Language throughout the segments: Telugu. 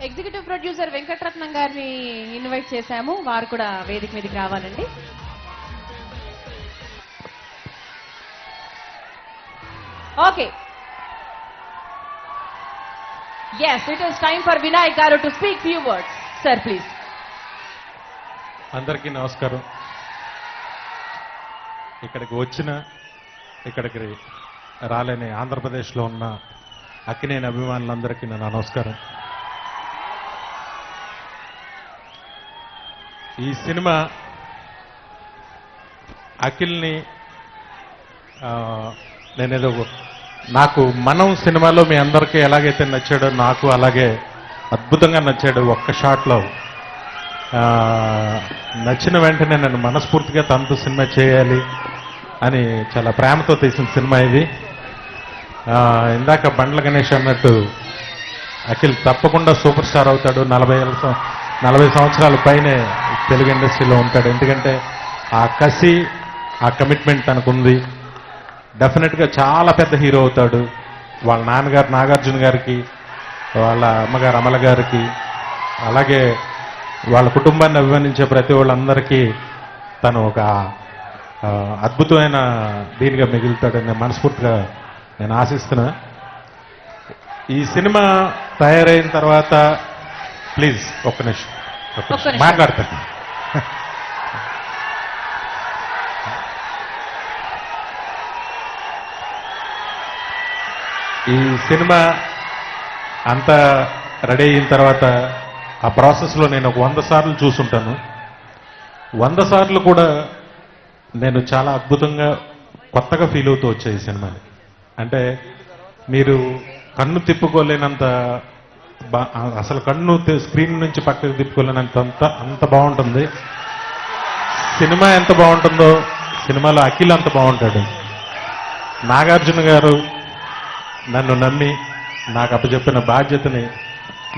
ఎగ్జిక్యూటివ్ ప్రొడ్యూసర్ వెంకటరత్నం గారిని ఇన్వైట్ చేశాము. వారు కూడా వేదిక మీదకి రావాలండి. Okay, yes, it is time for Vinayak garu to speak few words. Sir, please. అందరికీ నమస్కారం. ఇక్కడికి రాలేని ఆంధ్రప్రదేశ్లో ఉన్న అక్కినేని అభిమానులందరికీ నా నమస్కారం. ఈ సినిమా అఖిల్ని నేనేదో నాకు మనం సినిమాలో మీ అందరికీ ఎలాగైతే నచ్చాడో నాకు అలాగే అద్భుతంగా నచ్చాడు. ఒక్క షాట్లో నచ్చిన వెంటనే నన్ను మనస్ఫూర్తిగా తనతో సినిమా చేయాలి అని చాలా ప్రేమతో తీసిన సినిమా ఇది. ఇందాక బండ్ల గణేష్ అన్నట్టు అఖిల్ తప్పకుండా సూపర్ స్టార్ అవుతాడు. 40 సంవత్సరాల పైనే తెలుగు ఇండస్ట్రీలో ఉంటాడు. ఎందుకంటే ఆ కసి, ఆ కమిట్మెంట్ తనకుంది. డెఫినెట్గా చాలా పెద్ద హీరో అవుతాడు. వాళ్ళ నాన్నగారు నాగార్జున గారికి, వాళ్ళ అమ్మగారు అమల గారికి, అలాగే వాళ్ళ కుటుంబాన్ని అభిమానించే ప్రతి వాళ్ళందరికీ తను ఒక అద్భుతమైన దీనిగా మిగులుతాడని మనస్ఫూర్తిగా నేను ఆశిస్తున్నా. ఈ సినిమా తయారైన తర్వాత ప్లీజ్ ఒక్క నిమిషం మాట్లాడతాను. ఈ సినిమా అంతా రెడీ అయిన తర్వాత ఆ ప్రాసెస్లో నేను ఒక 100 సార్లు చూసుంటాను. 100 సార్లు కూడా నేను చాలా అద్భుతంగా కొత్తగా ఫీల్ అవుతూ వచ్చాయి ఈ సినిమాని. అంటే మీరు కన్ను తిప్పుకోలేనంత అసలు కన్ను స్క్రీన్ నుంచి పక్కకు తిప్పుకోలేనంత అంత బాగుంటుంది సినిమా. ఎంత బాగుంటుందో సినిమాలో అఖిల్ అంత బాగుంటాడు. నాగార్జున గారు నన్ను నమ్మి నాకు అప్పచెప్పిన బాధ్యతని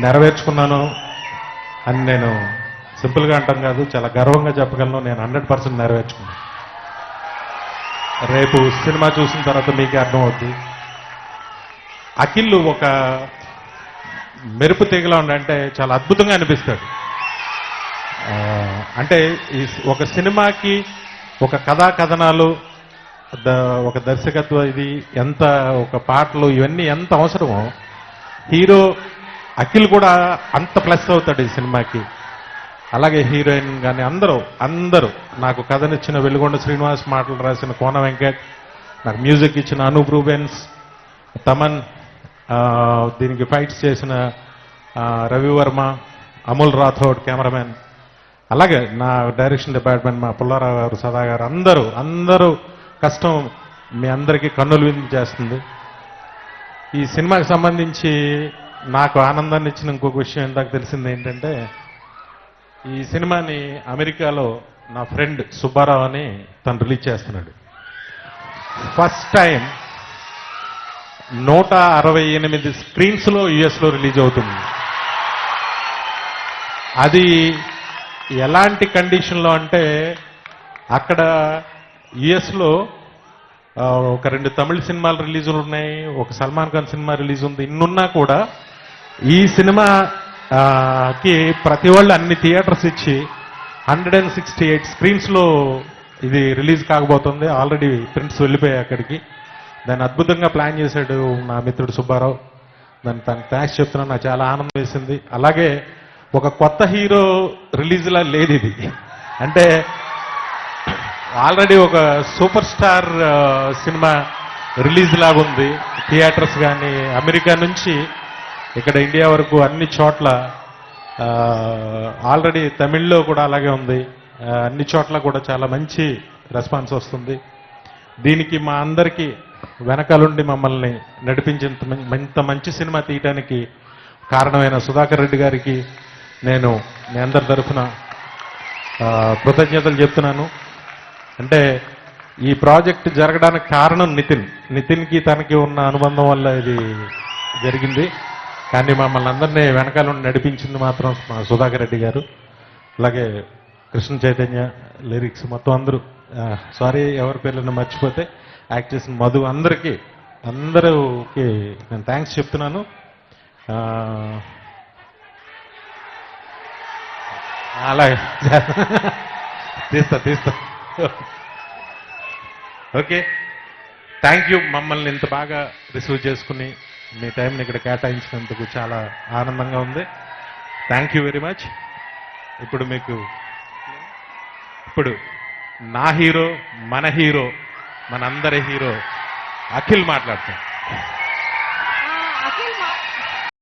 నెరవేర్చుకున్నాను అని నేను సింపుల్గా అంటాం కాదు, చాలా గర్వంగా చెప్పగలను. నేను 100% నెరవేర్చుకున్నాను. రేపు సినిమా చూసిన తర్వాత మీకే అర్థమవుతుంది. అఖిల్ ఒక మెరుపు తీగలా అంటే చాలా అద్భుతంగా అనిపిస్తాడు. అంటే ఒక సినిమాకి ఒక కథా కథనాలు, ఒక దర్శకత్వం, ఇది ఎంత ఒక పాటలు ఇవన్నీ ఎంత అవసరమో హీరో అఖిల్ కూడా అంత ప్లస్ అవుతాడు ఈ సినిమాకి. అలాగే హీరోయిన్ కానీ అందరూ నాకు కథనిచ్చిన వెలుగొండ శ్రీనివాస్, మాటలు రాసిన కోన వెంకట్, నాకు మ్యూజిక్ ఇచ్చిన అనూప్ రూబెన్స్, తమన్, దీనికి ఫైట్స్ చేసిన రవివర్మ, అమూల్ రాథోడ్ కెమెరామెన్, అలాగే నా డైరెక్షన్ డిపార్ట్మెంట్ మా పుల్లారావు గారు, సదా గారు, అందరూ కష్టం మీ అందరికీ కన్నులు విందు చేస్తుంది. ఈ సినిమాకి సంబంధించి నాకు ఆనందాన్ని ఇచ్చిన ఇంకొక విషయం ఇందాక తెలిసింది ఏంటంటే, ఈ సినిమాని అమెరికాలో నా ఫ్రెండ్ సుబ్బారావు అని తను రిలీజ్ చేస్తున్నాడు. ఫస్ట్ టైం 168 స్క్రీన్స్లో యుఎస్లో రిలీజ్ అవుతుంది. అది ఎలాంటి కండిషన్లో అంటే, అక్కడ యుఎస్లో ఒక 2 తమిళ సినిమాలు రిలీజులు ఉన్నాయి, ఒక సల్మాన్ ఖాన్ సినిమా రిలీజ్ ఉంది. ఇన్నున్నా కూడా ఈ సినిమాకి ప్రతి వాళ్ళు అన్ని థియేటర్స్ ఇచ్చి 168 స్క్రీన్స్లో ఇది రిలీజ్ కాకపోతుంది. ఆల్రెడీ ప్రింట్స్ వెళ్ళిపోయాయి అక్కడికి. దాన్ని అద్భుతంగా ప్లాన్ చేశాడు నా మిత్రుడు సుబ్బారావు. దాన్ని తనకు థ్యాంక్స్ చెప్తున్నాను. నాకు చాలా ఆనందం వేసింది. అలాగే ఒక కొత్త హీరో రిలీజ్లా లేదు ఇది. అంటే ఆల్రెడీ ఒక సూపర్ స్టార్ సినిమా రిలీజ్ లాగుంది. థియేటర్స్ కానీ అమెరికా నుంచి ఇక్కడ ఇండియా వరకు అన్ని చోట్ల, ఆల్రెడీ తమిళ్లో కూడా అలాగే ఉంది. అన్ని చోట్ల కూడా చాలా మంచి రెస్పాన్స్ వస్తుంది. దీనికి మా అందరికీ వెనకాలండి మమ్మల్ని నడిపించేంత ఇంత మంచి సినిమా తీయటానికి కారణమైన సుధాకర్ రెడ్డి గారికి నేను మీ అందరి తరఫున కృతజ్ఞతలు చెప్తున్నాను. అంటే ఈ ప్రాజెక్ట్ జరగడానికి కారణం నితిన్కి తనకి ఉన్న అనుబంధం వల్ల ఇది జరిగింది. కానీ మమ్మల్ని అందరినీ వెనకాల నుండి నడిపించింది మాత్రం మా సుధాకర్ రెడ్డి గారు. అలాగే కృష్ణ చైతన్య, లిరిక్స్ మొత్తం అందరూ, సారీ ఎవరి పేర్లను మర్చిపోతే, యాక్ట్ చేసిన మధు, అందరికీ నేను థ్యాంక్స్ చెప్తున్నాను. అలాగే తీస్తా ఓకే. Thank you. మమ్మల్ని ఇంత బాగా రిసీవ్ చేసుకుని మీ టైంని ఇక్కడ కేటాయించినందుకు చాలా ఆనందంగా ఉంది. Thank you very much. ఇప్పుడు నా హీరో, మన హీరో, మనందరి హీరో అఖిల్ మాట్లాడతాం.